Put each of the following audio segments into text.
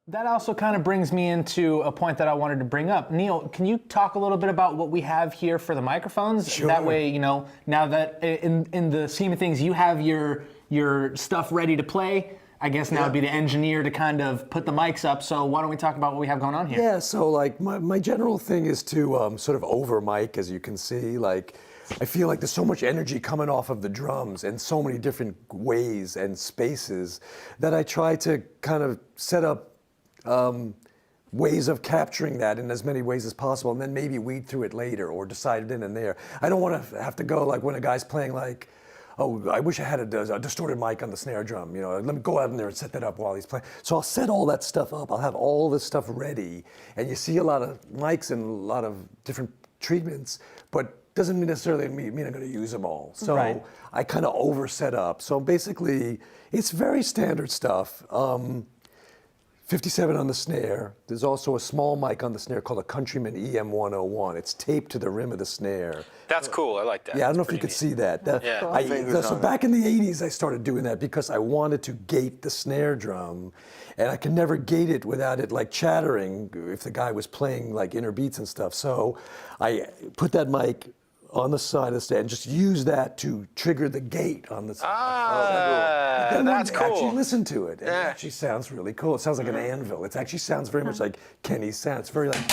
That also kind of brings me into a point that I wanted to bring up. Neil, can you talk a little bit about what we have here for the microphones? Sure. That way, now that in the scheme of things, you have your stuff ready to play. I guess now would be the engineer to kind of put the mics up. So why don't we talk about what we have going on here? Yeah, so like my general thing is to sort of over mic, as you can see. Like, I feel like there's so much energy coming off of the drums in so many different ways and spaces that I try to kind of set up ways of capturing that in as many ways as possible, and then maybe weed through it later or decide it in and there. I don't want to have to go like when a guy's playing like, oh, I wish I had a distorted mic on the snare drum. Let me go out in there and set that up while he's playing. So I'll set all that stuff up. I'll have all this stuff ready, and you see a lot of mics and a lot of different treatments, but doesn't necessarily mean I'm going to use them all. So right. I kind of over set up. So basically, it's very standard stuff. 57 on the snare. There's also a small mic on the snare called a Countryman EM101. It's taped to the rim of the snare. That's cool. I like that. Yeah, I don't know if That's you could neat. see that. Yeah. So back in the 80s, I started doing that because I wanted to gate the snare drum, and I could never gate it without it like chattering if the guy was playing like inner beats and stuff. So I put that mic on the side of the stand, just use that to trigger the gate on the side. That's cool. Actually listen to it. It actually sounds really cool. It sounds like an anvil. It actually sounds very much like Kenny's sound. It's very like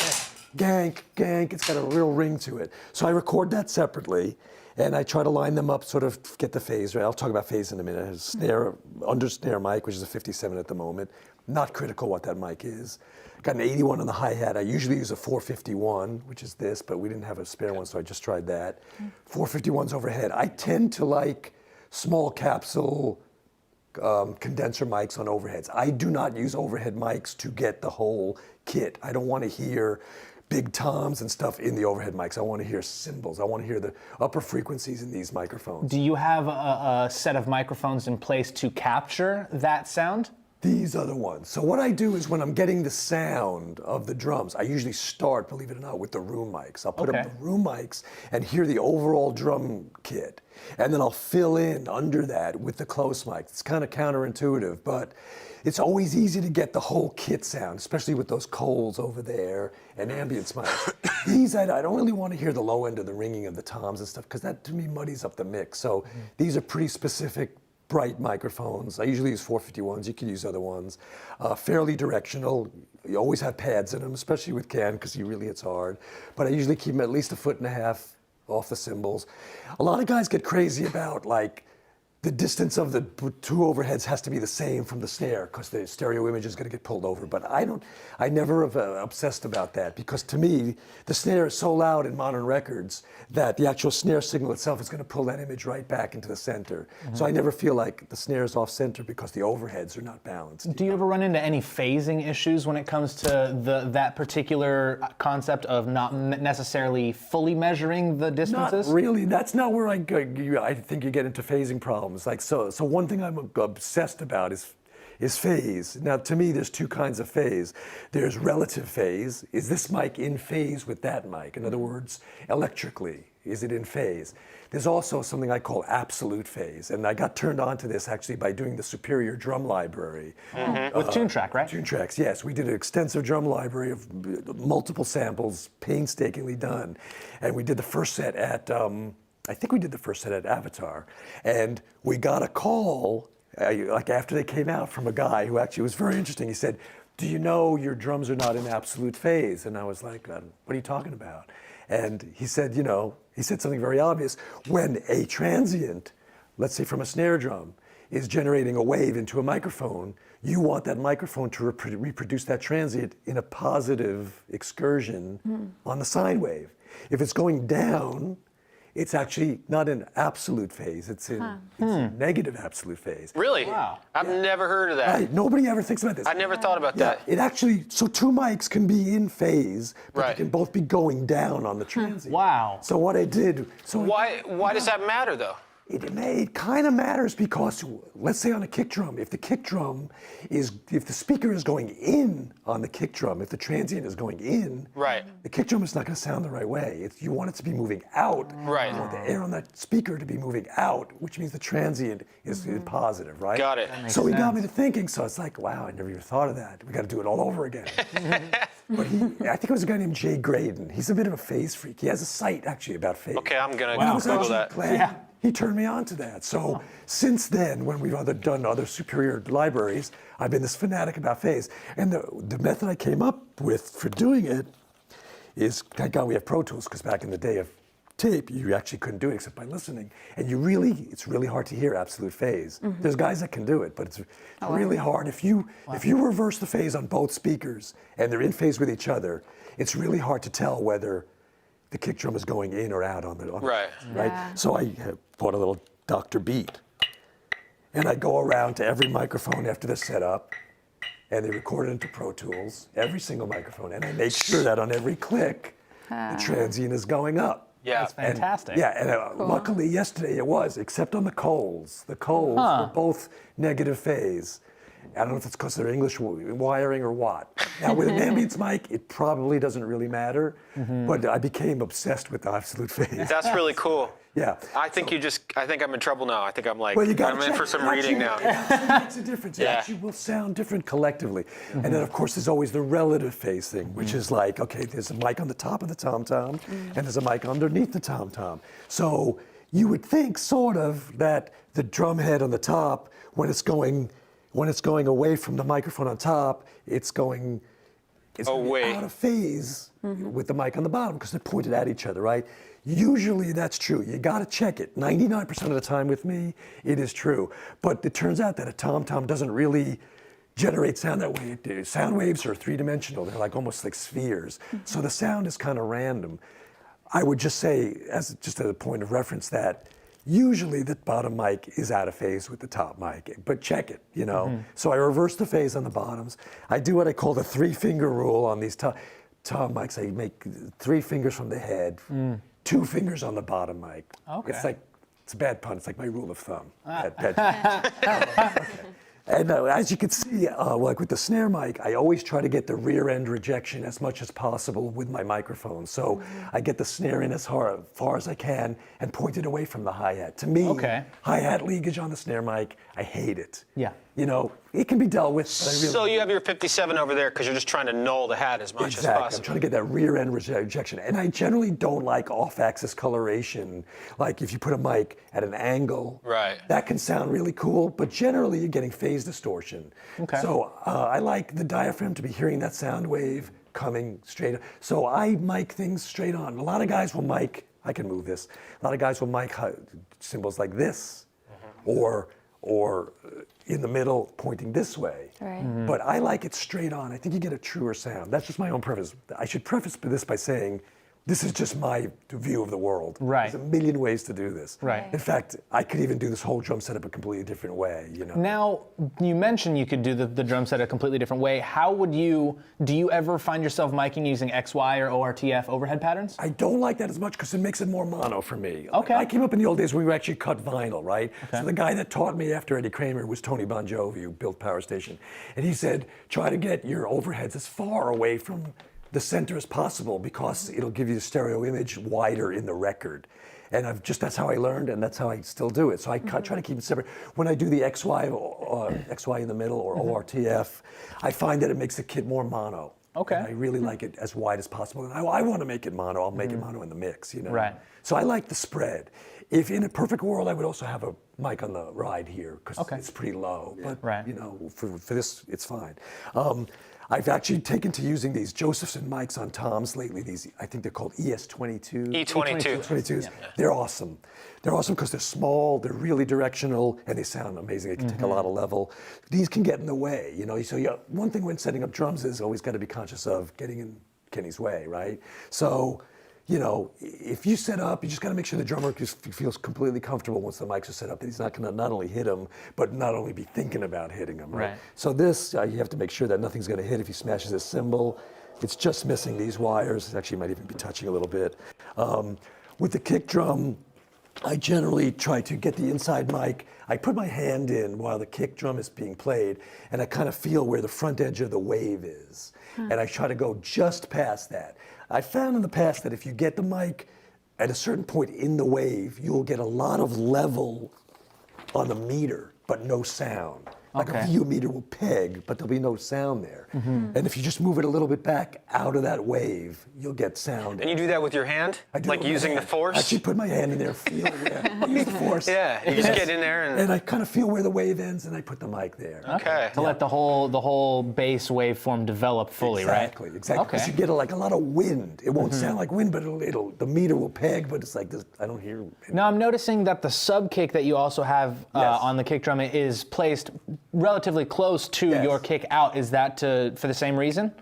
gank, gank. It's got a real ring to it. So I record that separately, and I try to line them up, sort of get the phase right. I'll talk about phase in a minute. I have a snare, under snare mic, which is a 57 at the moment. Not critical what that mic is. Got an 81 on the hi-hat. I usually use a 451, which is this, but we didn't have a spare one, so I just tried that. 451's overhead. I tend to like small capsule condenser mics on overheads. I do not use overhead mics to get the whole kit. I don't want to hear big toms and stuff in the overhead mics. I want to hear cymbals. I want to hear the upper frequencies in these microphones. Do you have a set of microphones in place to capture that sound? These are the ones. So what I do is when I'm getting the sound of the drums, I usually start, believe it or not, with the room mics. I'll put up the room mics and hear the overall drum kit. And then I'll fill in under that with the close mic. It's kind of counterintuitive, but it's always easy to get the whole kit sound, especially with those Coles over there and ambience mics. These, I don't really want to hear the low end of the ringing of the toms and stuff, because that to me muddies up the mix. So these are pretty specific bright microphones. I usually use 451s. You can use other ones. Fairly directional. You always have pads in them, especially with Ken, because he really hits hard. But I usually keep them at least 1.5 feet off the cymbals. A lot of guys get crazy about like the distance of the two overheads has to be the same from the snare because the stereo image is going to get pulled over. But I never have obsessed about that, because to me, the snare is so loud in modern records that the actual snare signal itself is going to pull that image right back into the center. So I never feel like the snare is off center because the overheads are not balanced. Do you ever run into any phasing issues when it comes to that particular concept of not necessarily fully measuring the distances? Not really. That's not where I think you get into phasing problems. Like so one thing I'm obsessed about is phase. Now, to me, there's two kinds of phase. There's relative phase. Is this mic in phase with that mic? In other words, electrically, is it in phase? There's also something I call absolute phase, and I got turned on to this actually by doing the Superior Drum Library. With Tune Track, right? Tune Tracks, yes. We did an extensive drum library of multiple samples, painstakingly done, and we did the first set at I think we did the first set at Avatar, and we got a call, like after they came out, from a guy who actually was very interesting. He said, "Do you know your drums are not in absolute phase?" And I was like, "What are you talking about?" And he said, he said something very obvious. When a transient, let's say from a snare drum, is generating a wave into a microphone, you want that microphone to reproduce that transient in a positive excursion on the sine wave. If it's going down, it's actually not in absolute phase. It's in negative absolute phase. Really? Wow. I've never heard of that. Right. Nobody ever thinks about this. I never thought about that. It actually, so two mics can be in phase, but Right. they can both be going down on the transient. Wow. So what I did, Why does that matter though? It kind of matters because, let's say on a kick drum, if the speaker is going in on the kick drum, if the transient is going in, Right. the kick drum is not going to sound the right way. You want it to be moving out. Right. You want the air on that speaker to be moving out, which means the transient is positive, right? Got it. So he got me to thinking, so it's like, wow, I never even thought of that. We got to do it all over again. But I think it was a guy named Jay Graydon. He's a bit of a phase freak. He has a site actually about phase. Okay, I'm gonna I was Google actually that. glad he turned me on to that. So since then, when we've done other superior libraries, I've been this fanatic about phase. And the method I came up with for doing it is, thank God we have Pro Tools, because back in the day of tape, you actually couldn't do it except by listening. And it's really hard to hear absolute phase. There's guys that can do it, but it's really hard. If you reverse the phase on both speakers and they're in phase with each other, it's really hard to tell whether the kick drum is going in or out on the Right. right? Yeah. So I bought a little Dr. Beat, and I go around to every microphone after they're set up, and they record it into Pro Tools, every single microphone, and I make sure that on every click, the transient is going up. Yeah. That's fantastic. And luckily yesterday it was, except on the Coles. The Coles were both negative phase. I don't know if it's because they're English wiring or what. Now with an ambience mic, it probably doesn't really matter, but I became obsessed with the absolute phase. That's really cool. Yeah. I think I'm in trouble now. I think I'm like, Well, you gotta I'm in check for it. some reading now. It makes a difference. It Yeah. actually will sound different collectively. And then, of course, there's always the relative phase thing, which is like, okay, there's a mic on the top of the tom-tom, and there's a mic underneath the tom-tom. So you would think, sort of, that the drum head on the top, when it's going away from the microphone on top, it's going Away. out of phase with the mic on the bottom because they're pointed at each other, right? Usually that's true. You got to check it. 99% of the time with me, it is true. But it turns out that a tom-tom doesn't really generate sound that way. Sound waves are three-dimensional. They're like almost like spheres. So the sound is kind of random. I would just say, just as a point of reference, that usually the bottom mic is out of phase with the top mic, but check it, you know? So I reverse the phase on the bottoms. I do what I call the three-finger rule on these tom mics. I make 3 fingers from the head, 2 fingers on the bottom mic. Okay. It's a bad pun. It's like my rule of thumb. Okay. And as you can see, like with the snare mic, I always try to get the rear end rejection as much as possible with my microphone. So I get the snare in as far as I can and point it away from the hi-hat. To me, hi-hat leakage on the snare mic, I hate it. Yeah. You know, it can be dealt with, but I really... So you have your 57 over there because you're just trying to null the hat as much as I'm possible. trying to get that rear end rejection. And I generally don't like off-axis coloration. Like if you put a mic at an angle, Right. that can sound really cool, but generally you're getting phase distortion. Okay. So I like the diaphragm to be hearing that sound wave coming straight. So I mic things straight on. A lot of guys will mic, I can move this, a lot of guys will mic symbols like this, or in the middle pointing this way. Right. But I like it straight on. I think you get a truer sound. That's just my own preface. I should preface this by saying, this is just my view of the world. Right. There's a million ways to do this. Right. In fact, I could even do this whole drum setup a completely different way, you know. Now, you mentioned you could do the drum set a completely different way. Do you ever find yourself miking using XY or ORTF overhead patterns? I don't like that as much because it makes it more mono for me. Okay. I came up in the old days when we actually cut vinyl, right? So the guy that taught me after Eddie Kramer was Tony Bon Jovi, who built Power Station. And he said, try to get your overheads as far away from the center as possible because it'll give you the stereo image wider in the record. And that's how I learned, and that's how I still do it. So I try to keep it separate. When I do the XY in the middle or ORTF, I find that it makes the kit more mono. Okay. And I really like it as wide as possible. And I want to make it mono. I'll make it mono in the mix, you know. Right. So I like the spread. If in a perfect world, I would also have a mic on the ride here because it's pretty low. But you know, for this, it's fine. I've actually taken to using these Josephson mics on toms lately. These, I think they're called ES22. E22. 22s. They're awesome. They're awesome because they're small, they're really directional, and they sound amazing. They can take a lot of level. These can get in the way, you know. So one thing when setting up drums is always got to be conscious of getting in Kenny's way, right? So, you know, if you set up, you just got to make sure the drummer feels completely comfortable once the mics are set up, that he's not going to not only hit him, but not only be thinking about hitting him. Right. So this, you have to make sure that nothing's going to hit if he smashes his cymbal. It's just missing these wires. It actually might even be touching a little bit. With the kick drum, I generally try to get the inside mic. I put my hand in while the kick drum is being played, and I kind of feel where the front edge of the wave is. And I try to go just past that. I found in the past that if you get the mic at a certain point in the wave, you'll get a lot of level on the meter, but no sound. Like a VU meter will peg, but there'll be no sound there. And if you just move it a little bit back out of that wave, you'll get sound. And you do that with your hand? I do it Like with my using the hand. force? I actually put my hand in there, feel it, I use the force. Yeah, you just get in there And I kind of feel where the wave ends, and I put the mic there. Okay. To let the whole bass waveform develop fully, Exactly, right? exactly. Because you get like a lot of wind. It won't sound like wind, but the meter will peg, but it's like this, I don't hear. Now I'm noticing that the sub kick that you also have Yes. on the kick drum is placed relatively close to Yes. your kick out. Is that for the same reason?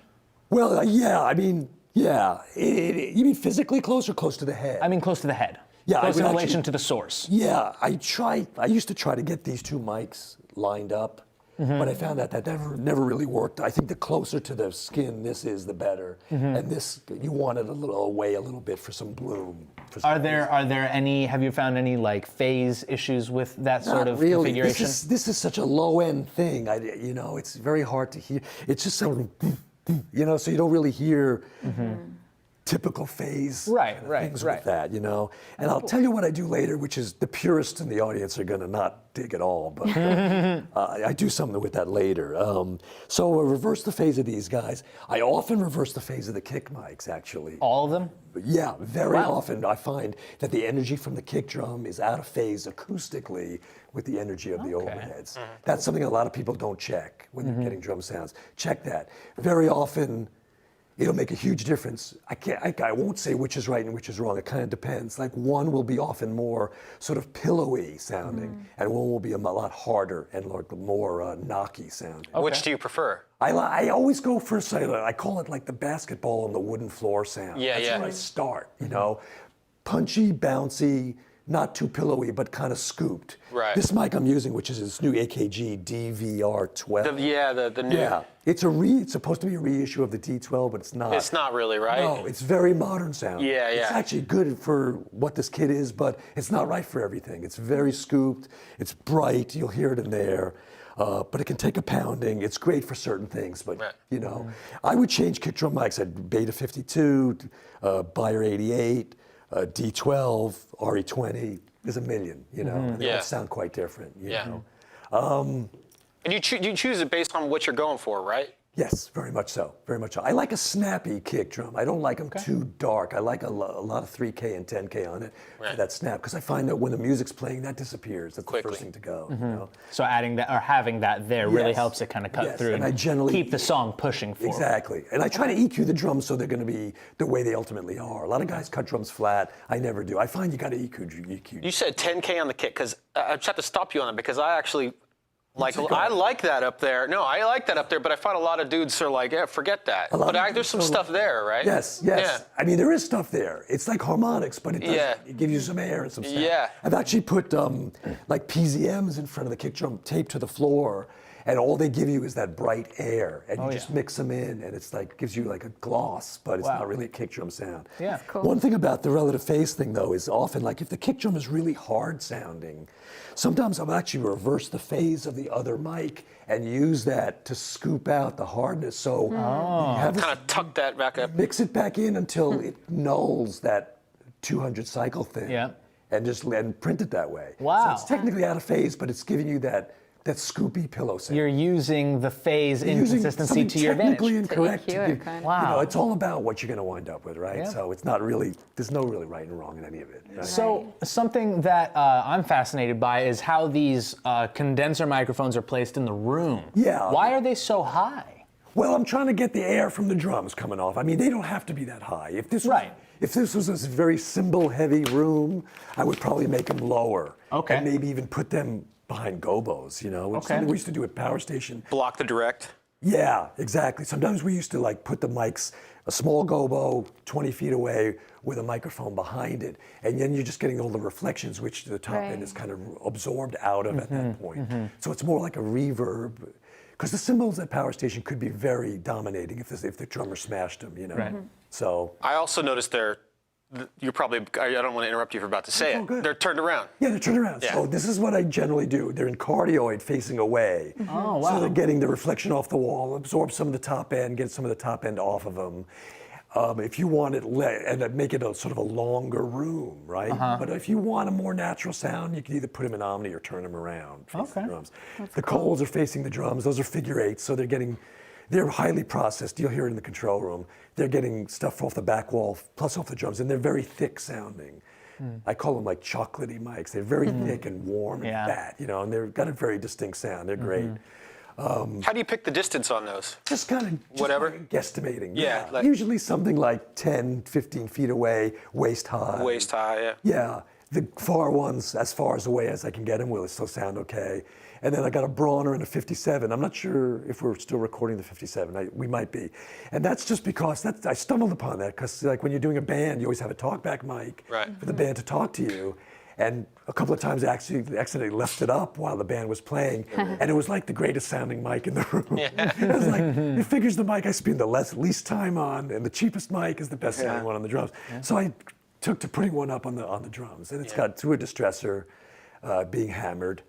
Well, yeah, I mean, yeah. You mean physically close or close to the head? I mean close to the head. Yeah, I Close would in relation actually- to the source. Yeah, I used to try to get these two mics lined up, but I found that never really worked. I think the closer to the skin this is, the better. And this, you want it a little away a little bit for some bloom. Are there any? Have you found any like phase issues with that sort Not of really. configuration? This is such a low end thing. It's very hard to hear. It's just so, so you don't really hear typical phase things with that, And I'll tell you what I do later, which is the purists in the audience are going to not dig at all, but I do something with that later. So I reverse the phase of these guys. I often reverse the phase of the kick mics, actually. All of them? Yeah, very often I find that the energy from the kick drum is out of phase acoustically with the energy of the overheads. That's something a lot of people don't check when they're getting drum sounds. Check that. Very often, it'll make a huge difference. I won't say which is right and which is wrong. It kind of depends. Like one will be often more sort of pillowy sounding, and one will be a lot harder and more knocky sounding. Which do you prefer? I always go for I call it like the basketball on the wooden floor sound. Yeah, That's yeah. where I start. Punchy, bouncy, not too pillowy, but kind of scooped. Right. This mic I'm using, which is this new AKG DVR12. The new. Yeah, it's supposed to be a reissue of the D12, but it's not. It's not really, right? No, it's very modern sound. Yeah, It's yeah. actually good for what this kit is, but it's not right for everything. It's very scooped. It's bright. You'll hear it in there. But it can take a pounding. It's great for certain things, but Right. I would change kick drum mics at Beta 52, Beyer 88, D12, RE20. There's a million, and they all sound quite different. You know. And you choose it based on what you're going for, right? Yes, very much so. Very much so. I like a snappy kick drum. I don't like them too dark. I like a lot of 3K and 10K on it for that snap, because I find that when the music's playing, that disappears. That's Quickly. the first thing to go. So adding that or having that there really Yes. helps it kind of cut Yes, through and and I generally- keep the song pushing forward. Exactly. And I try to EQ the drums so they're going to be the way they ultimately are. A lot of guys cut drums flat. I never do. I find you got to EQ. You said 10K on the kick, because I just have to stop you on it, because I actually I like that up there. No, I like that up there, but I find a lot of dudes are like, yeah, forget that. But there's some stuff there, right? Yes. Yeah. I mean, there is stuff there. It's like harmonics, but it gives you some air and some sound. Yeah. I've actually put like PZMs in front of the kick drum taped to the floor, and all they give you is that bright air, and you just mix them in, and it's like gives you like a gloss, but it's not really a kick drum sound. Yeah. Cool. One thing about the relative phase thing, though, is often like if the kick drum is really hard sounding, sometimes I'll actually reverse the phase of the other mic and use that to scoop out the hardness. So you have Kind of tuck that back up. mix it back in until it nulls that 200 cycle thing. Yeah. And print it that way. Wow. So it's technically out of phase, but it's giving you that scoopy pillow sound. You're using the phase You're using inconsistency something to your technically advantage. incorrect. To EQ it, kind of. Wow. It's all about what you're going to wind up with, right? Yeah. So it's not really, there's no really right and wrong in any of it. Right? So something that I'm fascinated by is how these condenser microphones are placed in the room. Yeah. Why are they so high? Well, I'm trying to get the air from the drums coming off. I mean, they don't have to be that high. If this was a very cymbal-heavy room, I would probably make them lower. Okay. And maybe even put them behind gobos, It's something we used to do at Power Station. Block the direct. Yeah, exactly. Sometimes we used to like put the mics, a small gobo 20 feet away with a microphone behind it. And then you're just getting all the reflections, which the top end is kind of absorbed out of at that point. So it's more like a reverb. Because the cymbals at Power Station could be very dominating if the drummer smashed them, Right. So I also noticed they're you're probably, I don't want to interrupt you if you're about to say all it. good. They're turned around. Yeah, they're turned around. Yeah. So this is what I generally do. They're in cardioid facing away. Oh, wow. So they're getting the reflection off the wall, absorb some of the top end, get some of the top end off of them. If you want it, and make it a sort of a longer room, right? But if you want a more natural sound, you can either put them in omni or turn them around. Facing the drums. The coals are facing the drums. Those are figure eights, so they're highly processed. You'll hear it in the control room. They're getting stuff off the back wall, plus off the drums, and they're very thick sounding. I call them like chocolatey mics. They're very thick and warm and fat, you know, and they've got a very distinct sound. They're great. How do you pick the distance on those? Just kind of Whatever? guesstimating. Yeah, like- usually something like 10, 15 feet away, waist high. Waist high, yeah. Yeah, the far ones, as far as away as I can get them, will still sound okay. And then I got a Bronner and a 57. I'm not sure if we're still recording the 57. We might be. And that's just because I stumbled upon that because like when you're doing a band, you always have a talkback mic for the band to talk to you. And a couple of times I actually accidentally left it up while the band was playing. And it was like the greatest sounding mic in the room. It was like, it figures the mic I spend the least time on, and the cheapest mic is the best sounding one on the drums. So I took to putting one up on the drums. And it's got through a distressor being hammered.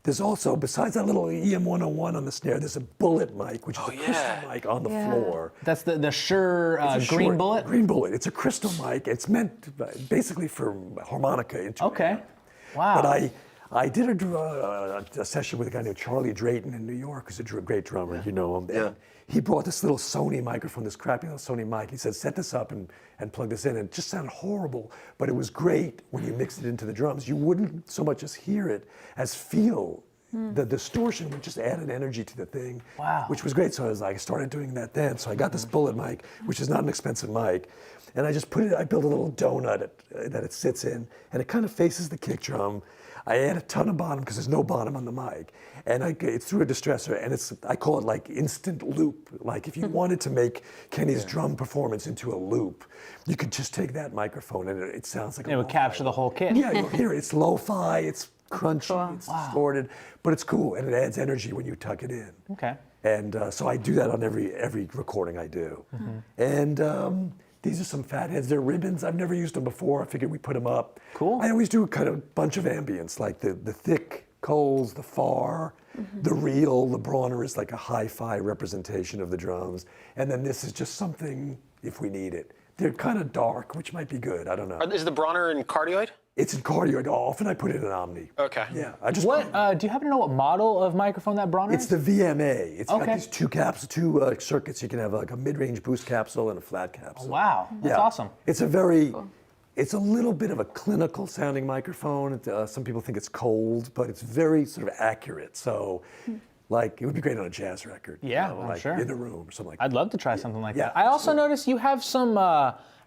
There's also, besides that little EM101 on the snare, there's a bullet mic, which is a crystal mic on the floor. That's the Shure It's a green short bullet? Green bullet. It's a crystal mic. It's meant basically for harmonica intuition. Okay. Wow. But I did a session with a guy named Charlie Drayton in New York, who's a great drummer, you know him. And he brought this little Sony microphone, this crappy little Sony mic. He said, set this up and plug this in. And it just sounded horrible, but it was great when you mixed it into the drums. You wouldn't so much as hear it as feel. The distortion would just add an energy to the thing, which was great. So I started doing that then. So I got this bullet mic, which is not an expensive mic, and I just I built a little donut that it sits in, and it kind of faces the kick drum. I add a ton of bottom because there's no bottom on the mic, and it's through a distressor, and I call it like instant loop. Like if you wanted to make Kenny's drum performance into a loop, you could just take that microphone and it sounds like it would capture the whole kit. Yeah, you'll hear it. It's lo-fi, it's crunchy, it's distorted, but it's cool, and it adds energy when you tuck it in. Okay. And so I do that on every recording I do. And these are some fat heads. They're ribbons. I've never used them before. I figured we put them up. Cool. I always do kind of a bunch of ambience, like the thick Coles, the far, the real. The Bronner is like a hi-fi representation of the drums. And then this is just something if we need it. They're kind of dark, which might be good. I don't know. Is the Bronner in cardioid? It's in cardioid. Often I put it in Omni. Okay. Yeah. I just Do you happen to know what model of microphone that Bronner It's is? the VMA. It's got Okay. these two circuits. You can have like a mid-range boost capsule and a flat capsule. Wow, that's awesome. It's it's a little bit of a clinical sounding microphone. Some people think it's cold, but it's very sort of accurate. So, like, it would be great on a jazz record. Yeah, you know, I'm like sure. in the room or something like that. I'd love to try something like Yeah, that. I also noticed you have some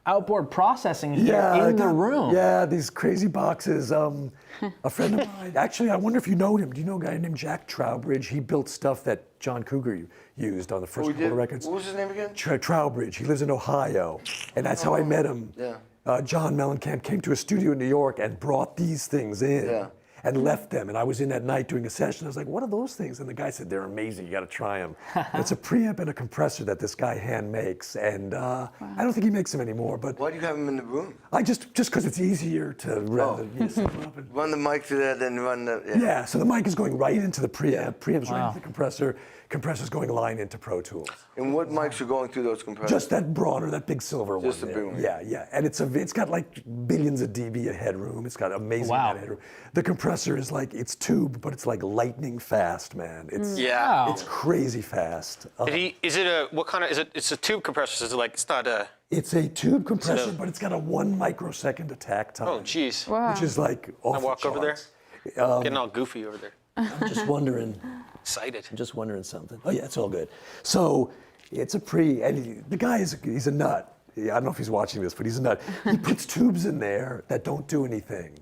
outboard processing here I in the got- room. Yeah, these crazy boxes. A friend of mine, actually, I wonder if you know him. Do you know a guy named Jack Trowbridge? He built stuff that John Cougar used on the first couple of records. What was his name again? Trowbridge. He lives in Ohio, and that's how I met him. Yeah. John Mellencamp came to a studio in New York and brought these things in and left them. And I was in that night doing a session. I was like, what are those things? And the guy said, they're amazing. You got to try them. It's a preamp and a compressor that this guy hand makes. And I don't think he makes them anymore. But Why do you have him in the room? I just because it's easier to rather than set them up and, Run the mic to that, then run the. yeah. So the mic is going right into the preamp. Preamp's right into the compressor. Compressor's going line into Pro Tools. And what mics are going through those compressors? Just that Bronner, that big silver Just one. the there. big one. Yeah, yeah. And it's got like billions of dB of headroom. It's got amazing amount of headroom. The compressor is like, it's tube, but it's like lightning fast, man. It's it's crazy fast. Is it a, what kind of, it's a tube compressor, so it's like, it's not a, It's a tube compressor, but it's got a 1 microsecond attack time. oh geez. Which is like off I walk the over there? charts. Getting all goofy over there. I'm just wondering. Excited. I'm just wondering something. Oh yeah, it's all good. So it's and the guy he's a nut. I don't know if he's watching this, but he's a nut. He puts tubes in there that don't do anything.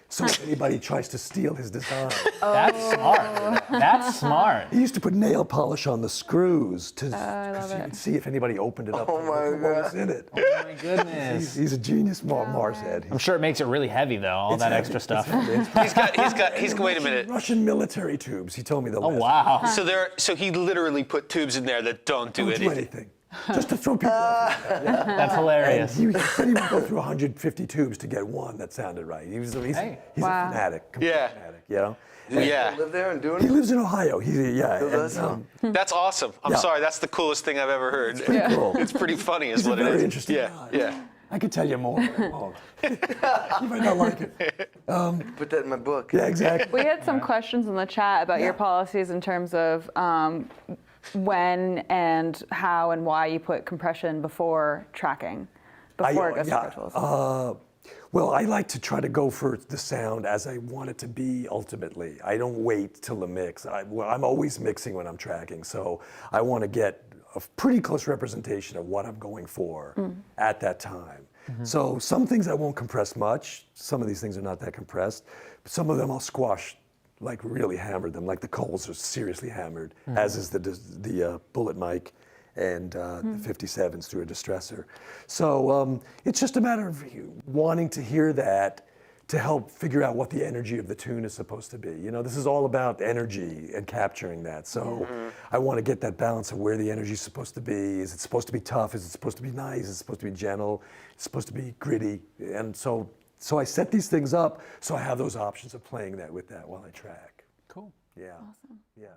So if anybody tries to steal his design. That's smart. That's smart. He used to put nail polish on the screws because you could see if anybody opened it up. Oh my what was in it. Oh my goodness. He's a genius, Mars head. I'm sure it makes it really heavy though, all that extra stuff. Wait a minute. Russian military tubes. He told me the Oh last. wow. So he literally put tubes in there that don't do Don't do anything. anything. just to throw people off. That's hilarious. He said he would go through 150 tubes to get one that sounded right. He's Hey. a fanatic, complete Yeah. fanatic, you know? Do you Yeah. live there and doing He it? lives in Ohio. does? That's awesome. I'm Yeah. sorry. That's the coolest thing I've ever heard. Pretty cool. It's pretty funny, is He's a what it very is. interesting Yeah, guy. yeah. I could tell you more, but I won't. You might not like it. Put that in my book. Yeah, exactly. We had some questions in the chat about your policies in terms of when and how and why you put compression before tracking, before it goes to Pro Tools. Well, I like to try to go for the sound as I want it to be ultimately. I don't wait till the mix. I'm always mixing when I'm tracking, so I want to get a pretty close representation of what I'm going for at that time. So some things I won't compress much. Some of these things are not that compressed. Some of them I'll squash, like really hammer them. Like the Coles are seriously hammered, as is the bullet mic and the 57s through a distressor. So it's just a matter of wanting to hear that to help figure out what the energy of the tune is supposed to be. You know, this is all about energy and capturing that. So I want to get that balance of where the energy is supposed to be. Is it supposed to be tough? Is it supposed to be nice? Is it supposed to be gentle? Is it supposed to be gritty? And so I set these things up so I have those options of playing that with that while I track. Cool. Yeah. Awesome. Yeah.